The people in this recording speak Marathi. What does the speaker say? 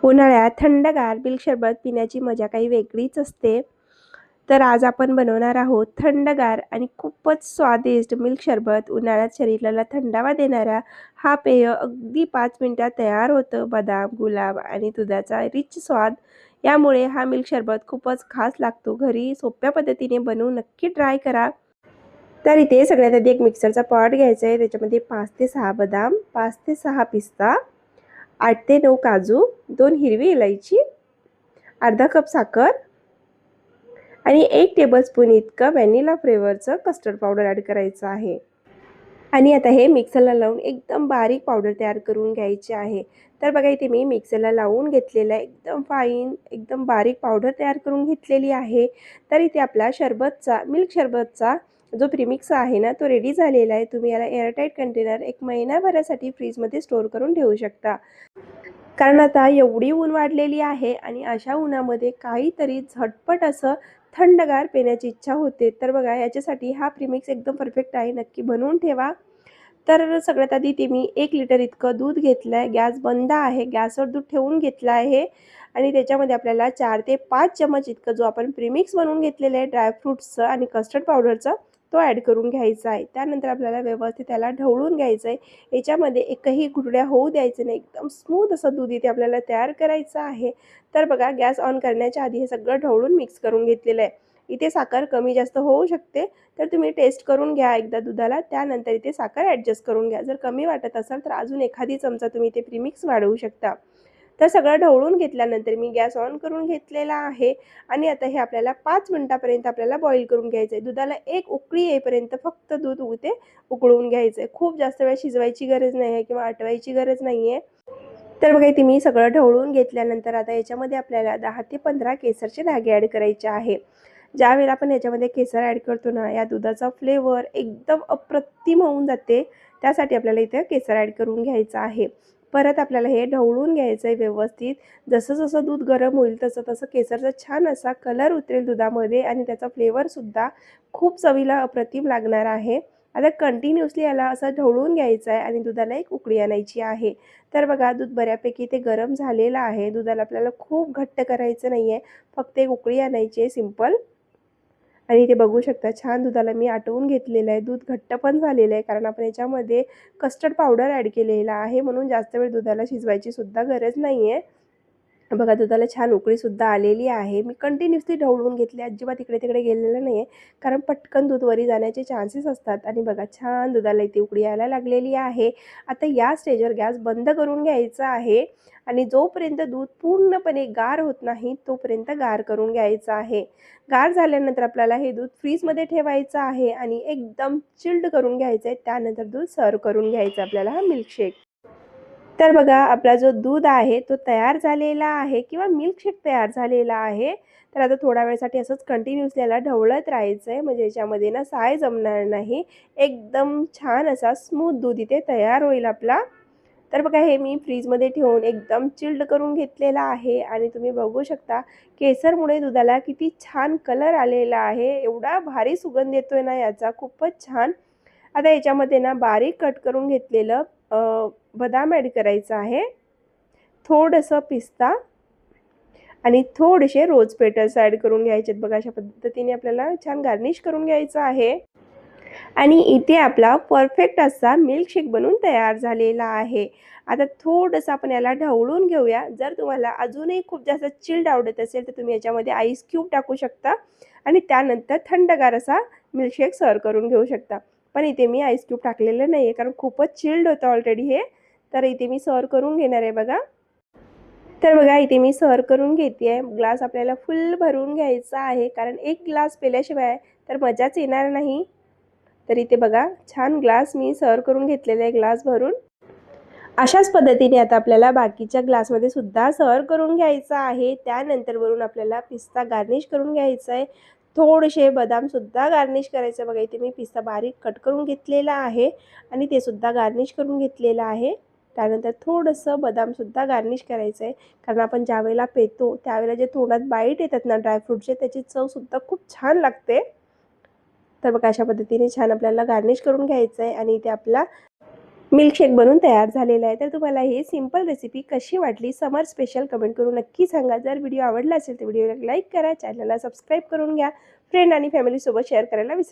उन्हाळ्यात थंडगार मिल्क सरबत पिण्याची मजा काही वेगळीच असते. तर आज आपण बनवणार आहोत थंडगार आणि खूपच स्वादिष्ट मिल्क सरबत. उन्हाळ्यात शरीराला थंडावा देणारा हा पेय अगदी 5 मिनिटात तयार होतं. बदाम, गुलाब आणि दुधाचा रिच स्वाद यामुळे हा मिल्क सरबत खूपच खास लागतो. घरी सोप्या पद्धतीने बनवून नक्की ट्राय करा. तर इथे सगळ्यात आधी एक मिक्सरचा पॉट घ्यायचा आहे. त्याच्यामध्ये 5 ते 6 बदाम, 5 ते 6 पिस्ता, 8 ते 9 काजू, 2 हिरवी इलायची, अर्धा कप साखर आणि 1 टेबलस्पून इतकं व्हॅनिला फ्लेवरचं कस्टर्ड पावडर ॲड करायचं आहे. आणि आता हे मिक्सरला लावून एकदम बारीक पावडर तयार करून घ्यायची आहे. तर बघा इथे मी मिक्सरला लावून घेतलेलं आहे. एकदम फाईन, एकदम बारीक पावडर तयार करून घेतलेली आहे. तर इथे आपला मिल्क शरबतचा जो प्रीमिक्स आहे ना, तो रेडी झालेला आहे. तुम्ही याला एअरटाईट कंटेनर 1 महिनाभरासाठी फ्रीजमध्ये स्टोअर करून ठेवू शकता. कारण आता एवढी ऊन वाढलेली आहे आणि अशा उन्हामध्ये काहीतरी झटपट असं थंडगार पिण्याची इच्छा होते. तर बघा याच्यासाठी हा प्रीमिक्स एकदम परफेक्ट आहे. नक्की बनवून ठेवा. तर सगळ्यात आधी ते मी 1 लिटर इतकं दूध घेतलं आहे. गॅस बंद आहे. गॅसवर दूध ठेवून घेतलं आहे आणि त्याच्यामध्ये आपल्याला 4 ते 5 चमच इतकं जो आपण प्रीमिक्स बनवून घेतलेलं आहे ड्रायफ्रुट्सचं आणि कस्टर्ड पावडरचं तो ॲड करून घ्यायचा आहे. त्यानंतर आपल्याला व्यवस्थित त्याला ढवळून घ्यायचं आहे. याच्यामध्ये एकही घुरड्या होऊ द्यायचे नाही. एकदम स्मूथ असं दूध इथे आपल्याला तयार करायचं आहे. तर बघा गॅस ऑन करण्याच्या आधी हे सगळं ढवळून मिक्स करून घेतलेलं आहे. इथे साखर कमी जास्त होऊ शकते. तर तुम्ही टेस्ट करून घ्या एकदा दुधाला. त्यानंतर इथे साखर ॲडजस्ट करून घ्या. जर कमी वाटत असेल तर अजून एखादी चमचा तुम्ही इथे प्रीमिक्स वाढवू शकता. तर सगळं ढवळून घेतल्यानंतर मी गॅस ऑन करून घेतलेला आहे आणि आता हे आपल्याला 5 मिनिटापर्यंत आपल्याला बॉईल करून घ्यायचं आहे. दुधाला एक उकळी येईपर्यंत फक्त दूध उकळून घ्यायचं आहे. खूप जास्त वेळ शिजवायची गरज नाही आहे किंवा आटवायची गरज नाही आहे. तर बघा इथे मी सगळं ढवळून घेतल्यानंतर आता याच्यामध्ये आपल्याला 10 ते 15 केसरचे धागे ॲड करायचे आहे. ज्यावेळेला आपण याच्यामध्ये केसर ॲड करतो ना, या दुधाचा फ्लेवर एकदम अप्रतिम होऊन जाते. त्यासाठी आपल्याला इथे केसर ॲड करून घ्यायचं आहे. परत आपल्याला हे ढवळून घ्यायचं आहे व्यवस्थित. जसं-जसं दूध गरम होईल तसं-तसं केसरचा छान असा कलर उतरेल दुधामध्ये आणि त्याचा फ्लेवरसुद्धा खूप चवीला अप्रतिम लागणार आहे. आता कंटिन्युअसली याला असं ढवळून घ्यायचं आहे आणि दुधाला एक उकळी आणायची आहे. तर बघा दूध बऱ्यापैकी ते गरम झालेलं आहे. दुधाला आपल्याला खूप घट्ट करायचं नाही आहे. फक्त एक उकळी आणायची आहे सिंपल. आणि इथे बघू शकता छान दुधाला मी आटवून घेतलेलं आहे. दूध घट्ट पण झालेलं आहे कारण आपण याच्यामध्ये कस्टर्ड पावडर ॲड केलेला आहे म्हणून जास्त वेळ दुधाला शिजवायची सुद्धा गरज नाही आहे. बघा दुधाला छान उकळीसुद्धा आलेली आहे. मी कंटिन्युअसली ढवळून घेतले. अजिबात इकडे-तिकडे गेलेलं नाही आहे. कारण पटकन दूध वरी जाण्याचे चान्सेस असतात आणि बघा छान दुधाला इथे उकळी यायला लागलेली आहे. आता या स्टेजवर गॅस बंद करून घ्यायचा आहे आणि जोपर्यंत दूध पूर्णपणे गार होत नाही तोपर्यंत गार करून घ्यायचं आहे. गार झाल्यानंतर आपल्याला हे दूध फ्रीजमध्ये ठेवायचं आहे आणि एकदम चिल्ड करून घ्यायचं आहे. त्यानंतर दूध सर्व्ह करून घ्यायचं आपल्याला हा मिल्कशेक. तर बघा आपला जो दूध आहे तो तयार झालेला आहे किंवा मिल्कशेक तयार झालेला आहे. तर आता थोड्या वेळासाठी असंच कंटिन्युअसली याला ढवळत राहायचं आहे म्हणजे याच्यामध्ये ना साय जमणार नाही. एकदम छान असा स्मूथ दूध इथे तयार होईल आपला. तर बघा हे मी फ्रीजमध्ये ठेवून एकदम चिल्ड करून घेतलेला आहे आणि तुम्ही बघू शकता केसरमुळे दुधाला किती छान कलर आलेला आहे. एवढा भारी सुगंध येतोय ना याचा खूपच छान. आता याच्यामध्ये ना बारीक कट करून घेतलेलं बदाम ॲड करायचं आहे. थोडंसं पिस्ता आणि थोडेसे रोज पेटल्स ॲड करून घ्यायचे आहेत. बघा अशा पद्धतीने आपल्याला छान गार्निश करून घ्यायचं आहे. आणि इथे आपला परफेक्ट असा मिल्कशेक बनून तयार झालेला आहे. आता थोडंसं आपण याला ढवळून घेऊया. जर तुम्हाला अजूनही खूप जास्त चिल्ड आवडत असेल तर तुम्ही याच्यामध्ये आईस क्यूब टाकू शकता आणि त्यानंतर थंडगार असा मिल्कशेक सर्व्ह करून घेऊ शकता. पण इथे मी आईस क्यूब टाकलेलं नाही आहे कारण खूपच चिल्ड होतं ऑलरेडी हे. तर इथे मी सर्व्ह करून घेणार आहे बघा. तर बघा इथे मी सर्व्ह करून घेते आहे. ग्लास आपल्याला फुल भरून घ्यायचा आहे कारण एक ग्लास पिल्याशिवाय तर मजाच येणार नाही. तर इथे बघा छान ग्लास मी सर्व्ह करून घेतलेला आहे ग्लास भरून. अशाच पद्धतीने आता आपल्याला बाकीच्या ग्लासमध्ये सुद्धा सर्व्ह करून घ्यायचं आहे. त्यानंतर वरून आपल्याला पिस्ता गार्निश करून घ्यायचा आहे. थोडेसे बदामसुद्धा गार्निश करायचं. बघा इथे मी पिस्ता बारीक कट करून घेतलेला आहे आणि ते सुद्धा गार्निश करून घेतलेलं आहे. त्यानंतर थोडंसं बदामसुद्धा गार्निश करायचं आहे कारण आपण ज्यावेळेला पेतो त्यावेळेला जे तोंडात बाईट येतात ना ड्रायफ्रूटचे त्याची चवसुद्धा खूप छान लागते. तर बघा अशा पद्धतीने छान आपल्याला गार्निश करून घ्यायचं आहे आणि इथे आपला मिल्कशेक बनून तयार झालेला आहे. तर तुम्हाला ही सिंपल रेसिपी कशी वाटली समर स्पेशल कमेंट करून नक्की सांगा. जर व्हिडिओ आवडला असेल तर व्हिडिओला लाईक करा, चॅनलला सबस्क्राईब करून घ्या, फ्रेंड आणि फॅमिलीसोबत शेअर करायला विसरू